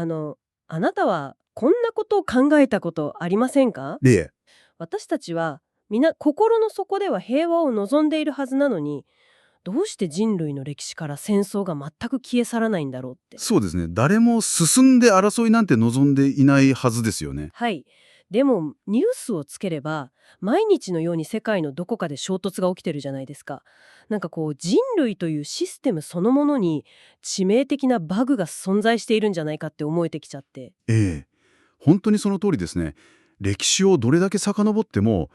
あの、あなたはこんなことを考えたことありませんか？いえ、私たちは皆心の底では平和を望んでいるはずなのに、どうして人類の歴史から戦争が全く消え去らないんだろうって。そうですね。誰も進んで争いなんて望んでいないはずですよね。はい。でもニュースをつければ毎日のように世界のどこかで衝突が起きてるじゃないですか。なんかこう人類というシステムそのものに致命的なバグが存在しているんじゃないかって思えてきちゃって。ええ。本当にその通りですね。歴史をどれだけ遡っても、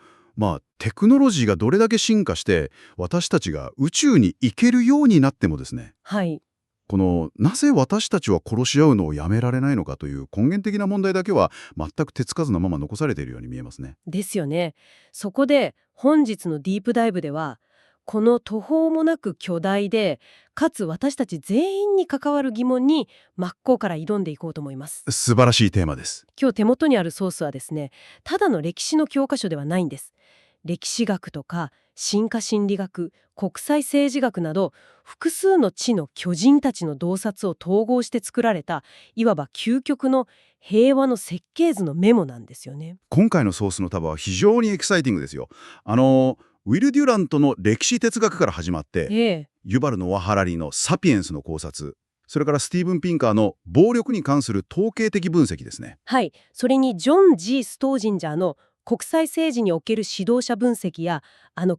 テクノロジーがどれだけ進化して、私たちが宇宙に行けるようになってもですね、はい。なぜ私たちは殺し合うのをやめられないのかという根源的な問題だけは全く手つかずのまま残されているように見えますね。ですよね。そこで本日のディープダイブではこの途方もなく巨大でかつ私たち全員に関わる疑問に真っ向から挑んでいこうと思います。素晴らしいテーマです。今日手元にあるソースはですね、ただの歴史の教科書ではないんです。歴史学とか進化心理学、国際政治学など複数の知の巨人たちの洞察を統合して作られたいわば究極の平和の設計図のメモなんですよね。今回のソースの束は非常にエキサイティングですよ。ウィル・デュラントの歴史哲学から始まって、ええ。ユバル・ノア・ハラリのサピエンスの考察、それからスティーブン・ピンカーの暴力に関する統計的分析ですね。はい。それにジョン・ G・ ストージンジャーの国際政治における指導者分析や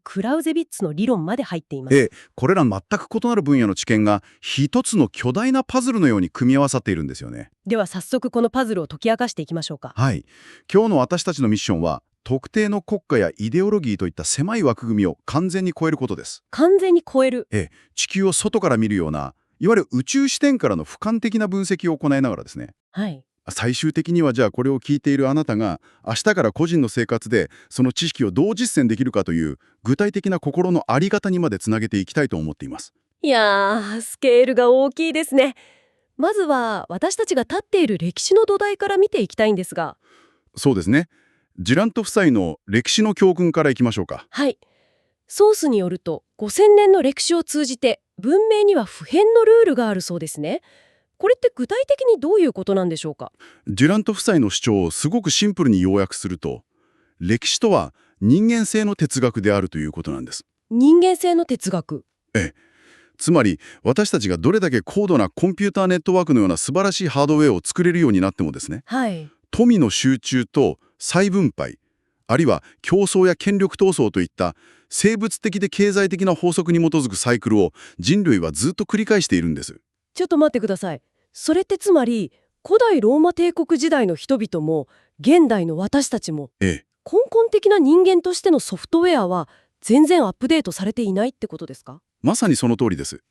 クラウゼビッツの理論まで入っています。これら全く異なる分野の知見が一つの巨大なパズルのように組み合わさっているんですよね。では早速このパズルを解き明かしていきましょうか。はい。今日の私たちのミッションは、特定の国家やイデオロギーといった狭い枠組みを完全に超えることです。完全に超える。地球を外から見るような、いわゆる宇宙視点からの俯瞰的な分析を行いながらですね、はい。最終的にはじゃあこれを聞いているあなたが明日から個人の生活でその知識をどう実践できるかという具体的な心の在り方にまでつなげていきたいと思っています。いやー、スケールが大きいですね。まずは私たちが立っている歴史の土台から見ていきたいんですが。そうですね。ジュラント夫妻の歴史の教訓からいきましょうか。はい。ソースによると5000年の歴史を通じて文明には不変のルールがあるそうですね。これって具体的にどういうことなんでしょうか？ジュラント夫妻の主張をすごくシンプルに要約すると、歴史とは人間性の哲学であるということなんです。人間性の哲学。つまり私たちがどれだけ高度なコンピューターネットワークのような素晴らしいハードウェアを作れるようになってもですね、はい。富の集中と再分配、あるいは競争や権力闘争といった生物的で経済的な法則に基づくサイクルを人類はずっと繰り返しているんです。ちょっと待ってください。それってつまり古代ローマ帝国時代の人々も現代の私たちもええ、根本的な人間としてのソフトウェアは全然アップデートされていないってことですか？まさにその通りです。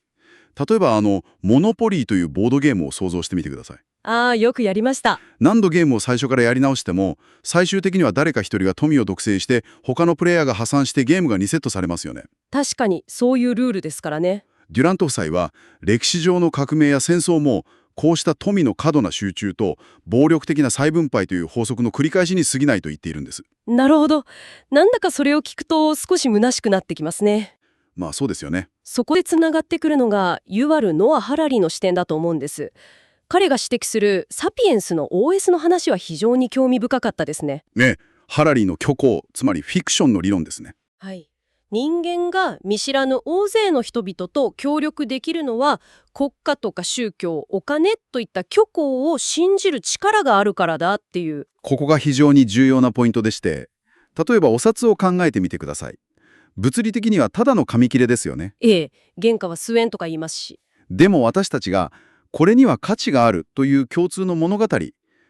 例えばモノポリーというボードゲームを想像してみてください。ああ、よくやりました。何度ゲームを最初からやり直しても、最終的には誰か一人が富を独占して、他のプレイヤーが破産してゲームがリセットされますよね。確かにそういうルールですからね。デュラント夫妻は、歴史上の革命や戦争も、こうした富の過度な集中と暴力的な再分配という法則の繰り返しに過ぎないと言っているんです。なるほど。なんだかそれを聞くと少し虚しくなってきますね。まあそうですよね。そこでつながってくるのがユワル・ノア・ハラリの視点だと思うんです。彼が指摘するサピエンスの OS の話は非常に興味深かったですね。ハラリーの虚構、つまりフィクションの理論ですね。はい。人間が見知らぬ大勢の人々と協力できるのは国家とか宗教、お金といった虚構を信じる力があるからだっていう。ここが非常に重要なポイントでして、例えばお札を考えてみてください。物理的にはただの紙切れですよね。ええ、原価は数円とか言いますし。でも私たちがこれには価値があるという共通の物語、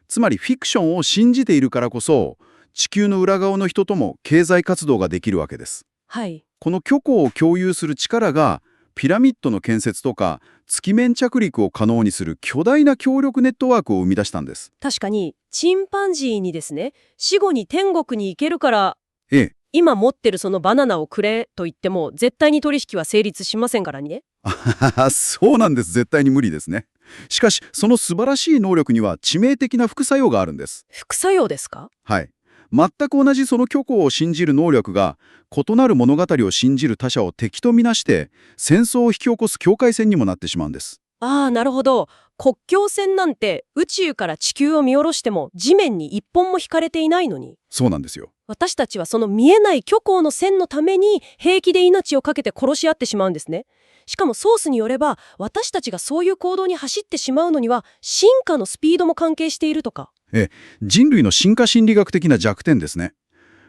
つまりフィクションを信じているからこそ、地球の裏側の人とも経済活動ができるわけです。はい。この虚構を共有する力が、ピラミッドの建設とか月面着陸を可能にする巨大な協力ネットワークを生み出したんです。確かにチンパンジーにですね、死後に天国に行けるからええ。今持ってるそのバナナをくれと言っても絶対に取引は成立しませんからね。そうなんです。絶対に無理ですね。しかし、その素晴らしい能力には致命的な副作用があるんです。副作用ですか？はい。全く同じその虚構を信じる能力が、異なる物語を信じる他者を敵とみなして、戦争を引き起こす境界線にもなってしまうんです。ああ、なるほど。国境線なんて宇宙から地球を見下ろしても地面に一本も引かれていないのに。そうなんですよ。私たちはその見えない虚構の線のために平気で命を懸けて殺し合ってしまうんですね。しかもソースによれば私たちがそういう行動に走ってしまうのには進化のスピードも関係しているとか。人類の進化心理学的な弱点ですね。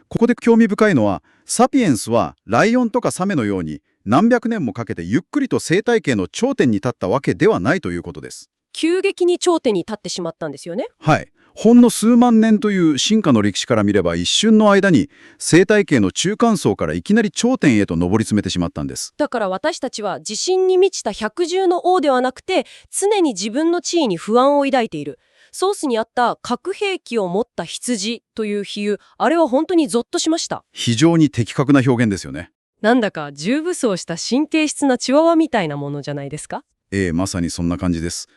ここで興味深いのは、サピエンスはライオンとかサメのように何百年もかけてゆっくりと生態系の頂点に立ったわけではないということです。急激に頂点に立ってしまったんですよね。はい。ほんの数万年という進化の歴史から見れば一瞬の間に生態系の中間層からいきなり頂点へと上り詰めてしまったんです。だから私たちは自信に満ちた百獣の王ではなくて常に自分の地位に不安を抱いている。ソースにあった核兵器を持った羊という比喩、あれは本当にゾッとしました。非常に的確な表現ですよね。なんだか重武装した神経質なチワワみたいなものじゃないですか。まさにそんな感じです。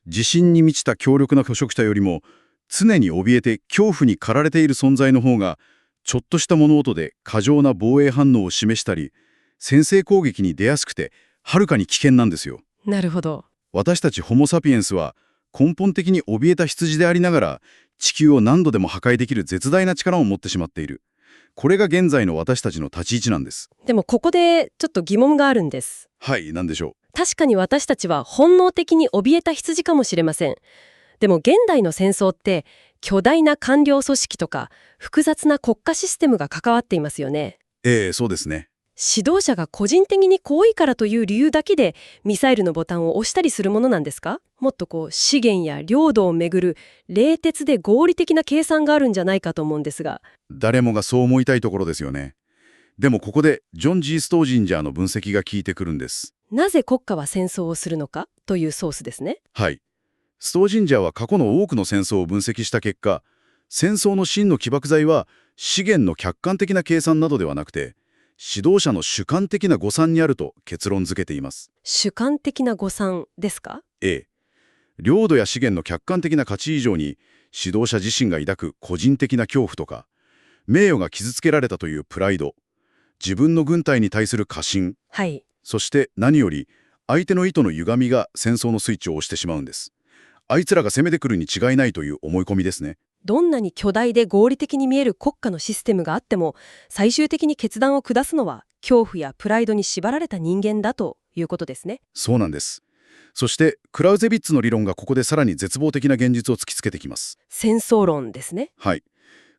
自信に満ちた強力な捕食者よりも、常に怯えて恐怖に駆られている存在の方が、ちょっとした物音で過剰な防衛反応を示したり、先制攻撃に出やすくて、はるかに危険なんですよ。なるほど。私たちホモ・サピエンスは、根本的に怯えた羊でありながら、地球を何度でも破壊できる絶大な力を持ってしまっている。これが現在の私たちの立ち位置なんです。でもここでちょっと疑問があるんです。はい、何でしょ確かに私たちは本能的に怯えた羊かもしれません。でも現代の戦争って巨大な官僚組織とか複雑な国家システムが関わっていますよね。う。そうですね。指導者が個人的に好意からという理由だけでミサイルのボタンを押したりするものなんですか？もっと資源や領土をめぐる冷徹で合理的な計算があるんじゃないかと思うんですが。誰もがそう思いたいところですよね。でもここでジョン・G・ストージンジャーの分析が効いてくるんです。なぜ国家は戦争をするのかというソースですね。はい。ストージンジャーは過去の多くの戦争を分析した結果、戦争の真の起爆剤は資源の客観的な計算などではなくて、指導者の主観的な誤算にあると結論付けています。主観的な誤算ですか？領土や資源の客観的な価値以上に、指導者自身が抱く個人的な恐怖とか、名誉が傷つけられたというプライド、自分の軍隊に対する過信、はい。そして何より相手の意図の歪みが戦争のスイッチを押してしまうんです。あいつらが攻めてくるに違いないという思い込みですね。どんなに巨大で合理的に見える国家のシステムがあっても、最終的に決断を下すのは恐怖やプライドに縛られた人間だということですね。そうなんです。そしてクラウゼビッツの理論がここでさらに絶望的な現実を突きつけてきます。戦争論ですね。はい。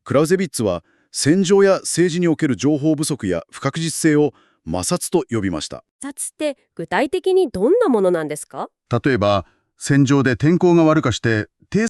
クラウゼビッツは戦場や政治における情報不足や不確実性を摩擦と呼びました。摩擦って具体的にどんなものなんですか？例えば、戦場で天候が悪化して偵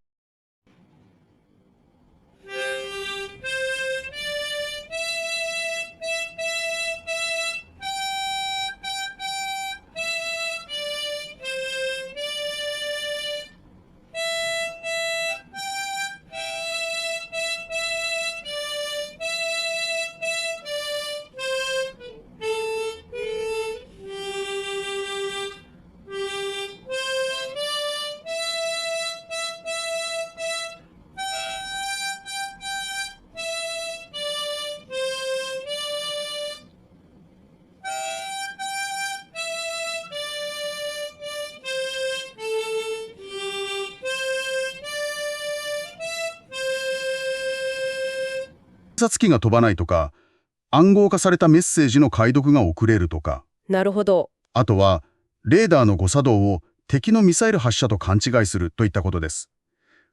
察機が飛ばないとか、暗号化されたメッセージの解読が遅れるとか、なるほど。あとはレーダーの誤作動を敵のミサイル発射と勘違いするといったことです。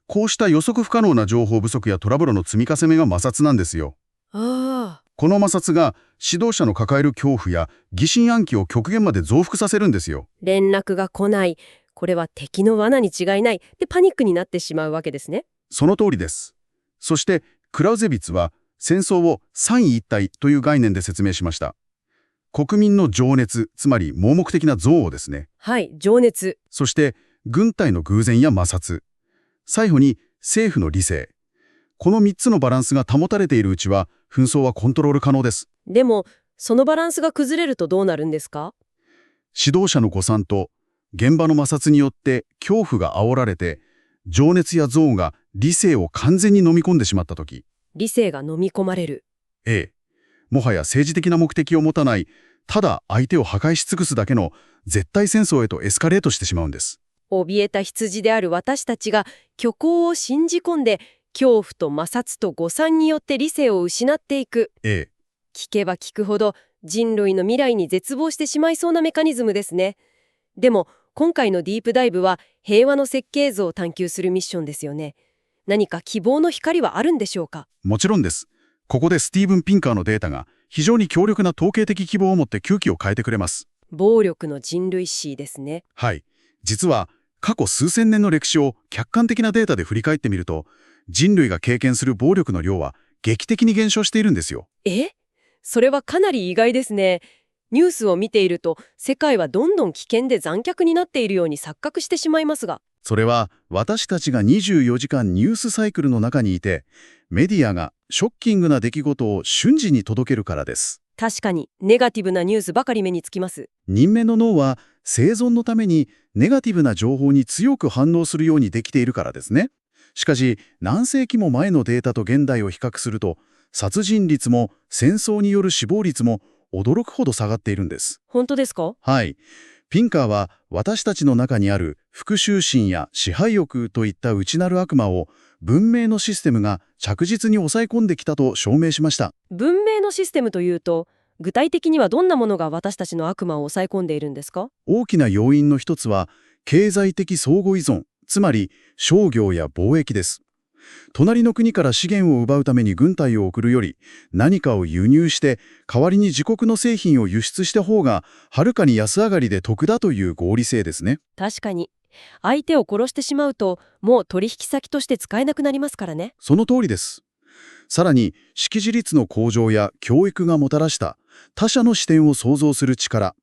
こうした予測不可能な情報不足やトラブルの積み重ねが摩擦なんですよ。ああ。この摩擦が指導者の抱える恐怖や疑心暗鬼を極限まで増幅させるんですよ。連絡が来ない。これは敵の罠に違いない。で、パニックになってしまうわけですね。その通りです。そしてクラウゼビッツは戦争を三位一体という概念で説明しました。国民の情熱、つまり盲目的な憎悪ですね。はい、情熱。そして軍隊の偶然や摩擦。最後に政府の理性。この3つのバランスが保たれているうちは紛争はコントロール可能です。でも、そのバランスが崩れるとどうなるんですか？指導者の誤算と現場の摩擦によって恐怖が煽られて、情熱や憎悪が理性を完全に飲み込んでしまったとき、理性が飲み込まれる。もはや政治的な目的を持たないただ相手を破壊し尽くすだけの絶対戦争へとエスカレートしてしまうんです。怯えた羊である私たちが虚構を信じ込んで、恐怖と摩擦と誤算によって理性を失っていく。ええ。聞けば聞くほど人類の未来に絶望してしまいそうなメカニズムですね。でも今回のディープダイブは平和の設計図を探求するミッションですよね。何か希望の光はあるんでしょうか？もちろんです。ここでスティーブン・ピンカーのデータが非常に強力な統計的希望を持って空気を変えてくれます。暴力の人類史ですね。はい。実は過去数千年の歴史を客観的なデータで振り返ってみると、人類が経験する暴力の量は劇的に減少しているんですよ。それはかなり意外ですね。ニュースを見ていると世界はどんどん危険で残虐になっているように錯覚してしまいますが。それは私たちが24時間ニュースサイクルの中にいて、メディアがショッキングな出来事を瞬時に届けるからです。確かにネガティブなニュースばかり目につきます。人間の脳は生存のためにネガティブな情報に強く反応するようにできているからですね。しかし何世紀も前のデータと現代を比較すると、殺人率も戦争による死亡率も驚くほど下がっているんです。本当ですか？はい。ピンカーは私たちの中にある復讐心や支配欲といった内なる悪魔を文明のシステムが着実に抑え込んできたと証明しました。文明のシステムというと、具体的にはどんなものが私たちの悪魔を抑え込んでいるんですか？大きな要因の一つは経済的相互依存、つまり商業や貿易です。隣の国から資源を奪うために軍隊を送るより、何かを輸入して代わりに自国の製品を輸出した方がはるかに安上がりで得だという合理性ですね。確かに。相手を殺してしまうと、もう取引先として使えなくなりますからね。その通りです。さらに識字率の向上や教育がもたらした他者の視点を創造する力、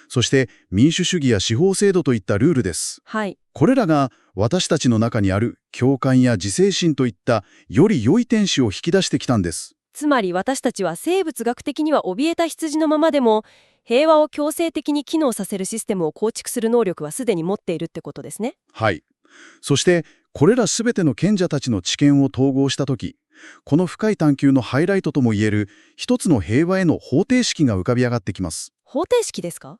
そして民主主義や司法制度といったルールです。はい。これらが私たちの中にある共感や自制心といったより良い天使を引き出してきたんです。つまり私たちは生物学的には怯えた羊のままでも、平和を強制的に機能させるシステムを構築する能力はすでに持っているってことですね。はい。そしてこれらすべての賢者たちの知見を統合したとき、この深い探求のハイライトともいえる一つの平和への方程式が浮かび上がってきます。方程式ですか？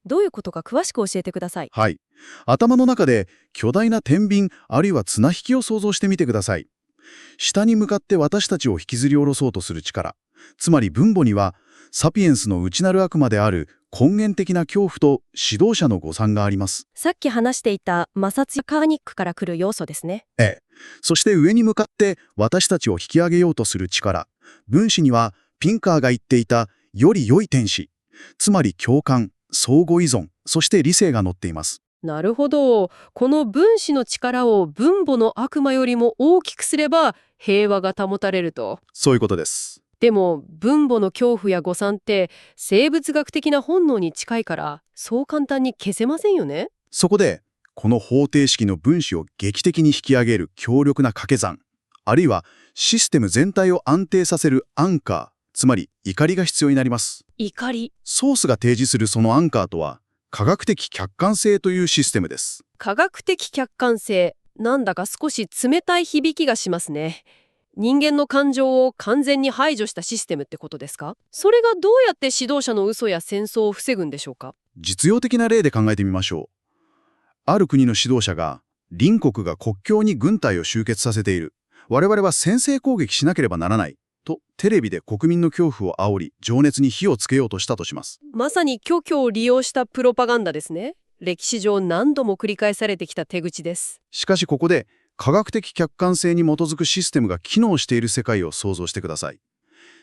どういうことか詳しく教えてください。はい。頭の中で巨大な天秤あるいは綱引きを想像してみてください。下に向かって私たちを引きずり下ろそうとする力、つまり分母にはサピエンスの内なる悪魔である根源的な恐怖と指導者の誤算があります。さっき話していた摩擦やカーニックから来る要素ですね。ええ。そして上に向かって私たちを引き上げようとする力、分子にはピンカーが言っていたより良い天使、つまり共感、相互依存、そして理性が乗っています。なるほど。この分子の力を分母の悪魔よりも大きくすれば平和が保たれると。そういうことです。でも分母の恐怖や誤算って生物学的な本能に近いから、そう簡単に消せませんよね。そこでこの方程式の分子を劇的に引き上げる強力な掛け算、あるいはシステム全体を安定させるアンカー、つまり怒りが必要になります。怒り。ソースが提示するそのアンカーとは科学的客観性というシステムです。科学的客観性。なんだか少し冷たい響きがしますね。人間の感情を完全に排除したシステムってことですか？それがどうやって指導者の嘘や戦争を防ぐんでしょうか？実用的な例で考えてみましょう。ある国の指導者が隣国が国境に軍隊を集結させている。我々は先制攻撃しなければならない。とテレビで国民の恐怖を煽り情熱に火をつけようとしたとします。まさに虚虚を利用したプロパガンダですね。歴史上何度も繰り返されてきた手口です。しかしここで科学的客観性に基づくシステムが機能している世界を想像してください。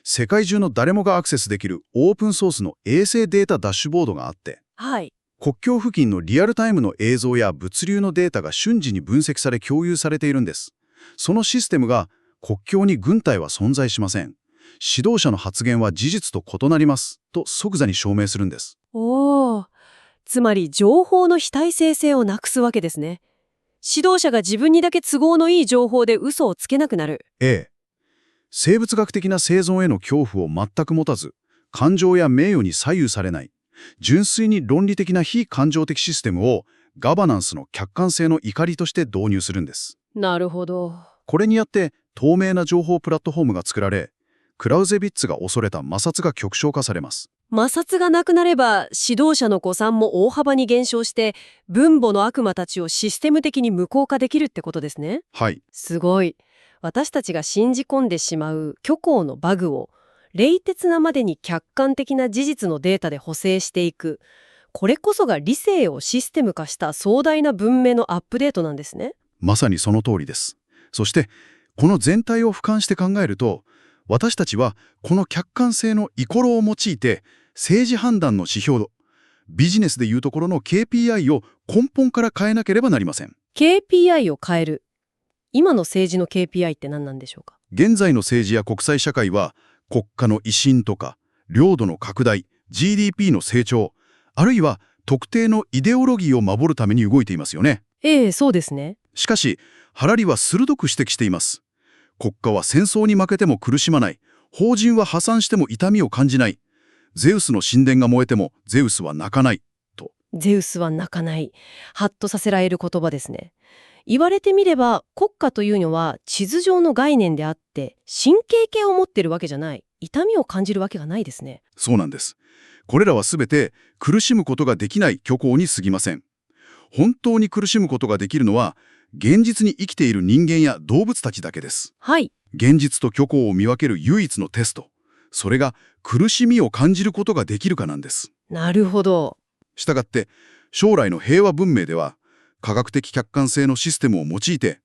世界中の誰もがアクセスできるオープンソースの衛星データダッシュボードがあって、はい。国境付近のリアルタイムの映像や物流のデータが瞬時に分析され共有されているんです。そのシステムが国境に軍隊は存在しません。指導者の発言は事実と異なりますと即座に証明するんです。おー。つまり情報の非体制性をなくすわけですね。指導者が自分にだけ都合のいい情報で嘘をつけなくなる。ええ。生物学的な生存への恐怖を全く持たず、感情や名誉に左右されない、純粋に論理的な非感情的システムをガバナンスの客観性の怒りとして導入するんです。なるほど。これによって透明な情報プラットフォームが作られ、クラウゼビッツが恐れた摩擦が極小化されます。摩擦がなくなれば指導者の誤算も大幅に減少して分母の悪魔たちをシステム的に無効化できるってことですね。はい。すごい。私たちが信じ込んでしまう虚構のバグを冷徹なまでに客観的な事実のデータで補正していく。これこそが理性をシステム化した壮大な文明のアップデートなんですね。まさにその通りです。そして、この全体を俯瞰して考えると、私たちはこの客観性のイコロを用いて、政治判断の指標度、ビジネスでいうところの KPI を根本から変えなければなりません。KPI を変える。今の政治の KPI って何なんでしょうか？現在の政治や国際社会は、国家の威信とか、領土の拡大、GDP の成長、あるいは特定のイデオロギーを守るために動いていますよね。ええ、そうですね。しかし、ハラリは鋭く指摘しています。国家は戦争に負けても苦しまない。法人は破産しても痛みを感じない。ゼウスの神殿が燃えてもゼウスは泣かない。と。ゼウスは泣かない。ハッとさせられる言葉ですね。言われてみれば国家というのは地図上の概念であって神経系を持ってるわけじゃない。痛みを感じるわけがないですね。そうなんです。これらはすべて苦しむことができない虚構に過ぎません。本当に苦しむことができるのは、現実に生きている人間や動物たちだけです。はい。現実と虚構を見分ける唯一のテスト。それが苦しみを感じることができるかなんです。なるほど。したがって、将来の平和文明では、科学的客観性のシステムを用いて、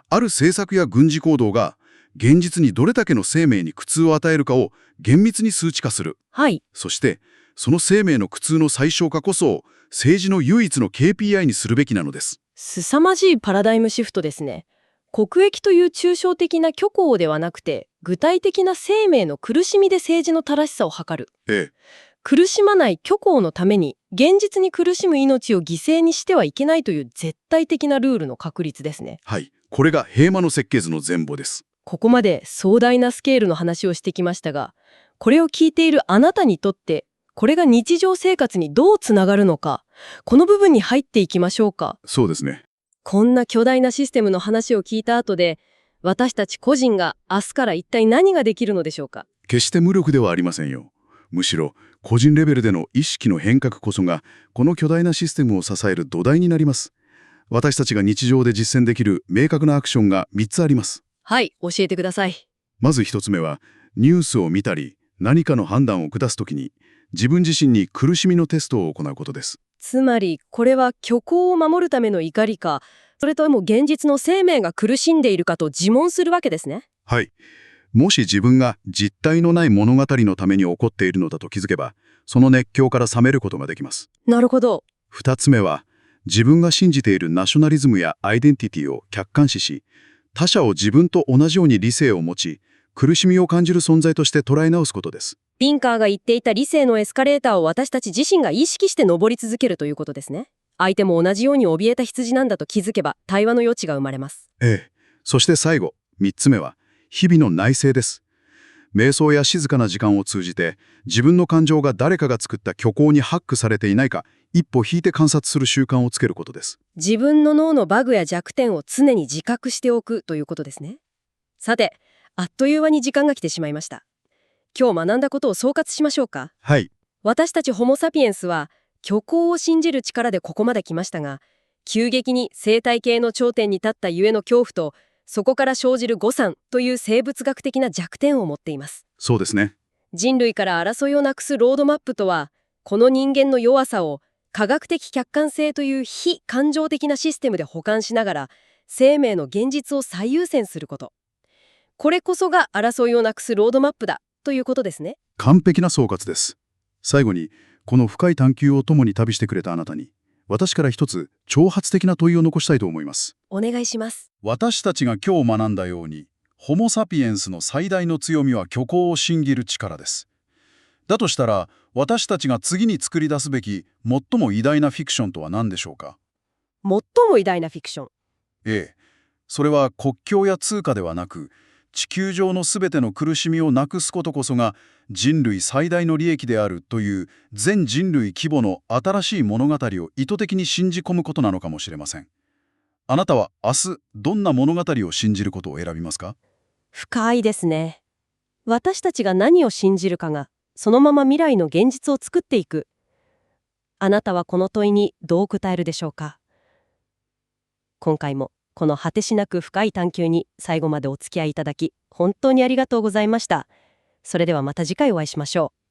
ある政策や軍事行動が現実にどれだけの生命に苦痛を与えるかを厳密に数値化する。はい。そして、その生命の苦痛の最小化こそ、政治の唯一の KPI にするべきなのです。凄まじいパラダイムシフトですね。国益という抽象的な虚構ではなくて、具体的な生命の苦しみで政治の正しさを測る。ええ。苦しまない虚構のために、現実に苦しむ命を犠牲にしてはいけないという絶対的なルールの確立ですね。はい。これが平和の設計図の全貌です。ここまで壮大なスケールの話をしてきましたが、これを聞いているあなたにとって、これが日常生活にどうつながるのか、この部分に入っていきましょうか。そうですね。こんな巨大なシステムの話を聞いた後で、私たち個人が明日から一体何ができるのでしょうか。決して無力ではありませんよ。むしろ、個人レベルでの意識の変革こそが、この巨大なシステムを支える土台になります。私たちが日常で実践できる明確なアクションが3つあります。はい、教えてください。まず1つ目は、ニュースを見たり、何かの判断を下すときに、自分自身に苦しみのテストを行うことです。つまり、これは虚構を守るための怒りか、それとも現実の生命が苦しんでいるかと自問するわけですね。はい。もし自分が実体のない物語のために起こっているのだと気づけば、その熱狂から冷めることができます。なるほど。2つ目は、自分が信じているナショナリズムやアイデンティティを客観視し、他者を自分と同じように理性を持ち、苦しみを感じる存在として捉え直すことです。ピンカーが言っていた理性のエスカレーターを私たち自身が意識して登り続けるということですね。相手も同じように怯えた羊なんだと気づけば対話の余地が生まれます。ええ。そして最後、3つ目は、日々の内省です。瞑想や静かな時間を通じて、自分の感情が誰かが作った虚構にハックされていないか、一歩引いて観察する習慣をつけることです。自分の脳のバグや弱点を常に自覚しておくということですね。さて、あっという間に時間が来てしまいました。今日学んだことを総括しましょうか。はい。私たちホモ・サピエンスは虚構を信じる力でここまで来ましたが、急激に生態系の頂点に立ったゆえの恐怖と、そこから生じる誤算という生物学的な弱点を持っています。そうですね。人類から争いをなくすロードマップとは、この人間の弱さを科学的客観性という非感情的なシステムで補完しながら、生命の現実を最優先すること。これこそが争いをなくすロードマップだということですね。完璧な総括です。最後に、この深い探求を共に旅してくれたあなたに、私から一つ挑発的な問いを残したいと思います。お願いします。私たちが今日学んだように、ホモ・サピエンスの最大の強みは虚構を信じる力です。だとしたら、私たちが次に作り出すべき最も偉大なフィクションとは何でしょうか。最も偉大なフィクション。ええ。それは国境や通貨ではなく、地球上のすべての苦しみをなくすことこそが人類最大の利益であるという全人類規模の新しい物語を意図的に信じ込むことなのかもしれません。あなたは明日どんな物語を信じることを選びますか？深いですね。私たちが何を信じるかがそのまま未来の現実を作っていく。あなたはこの問いにどう答えるでしょうか。今回もこの果てしなく深い探求に最後までお付き合いいただき本当にありがとうございました。それではまた次回お会いしましょう。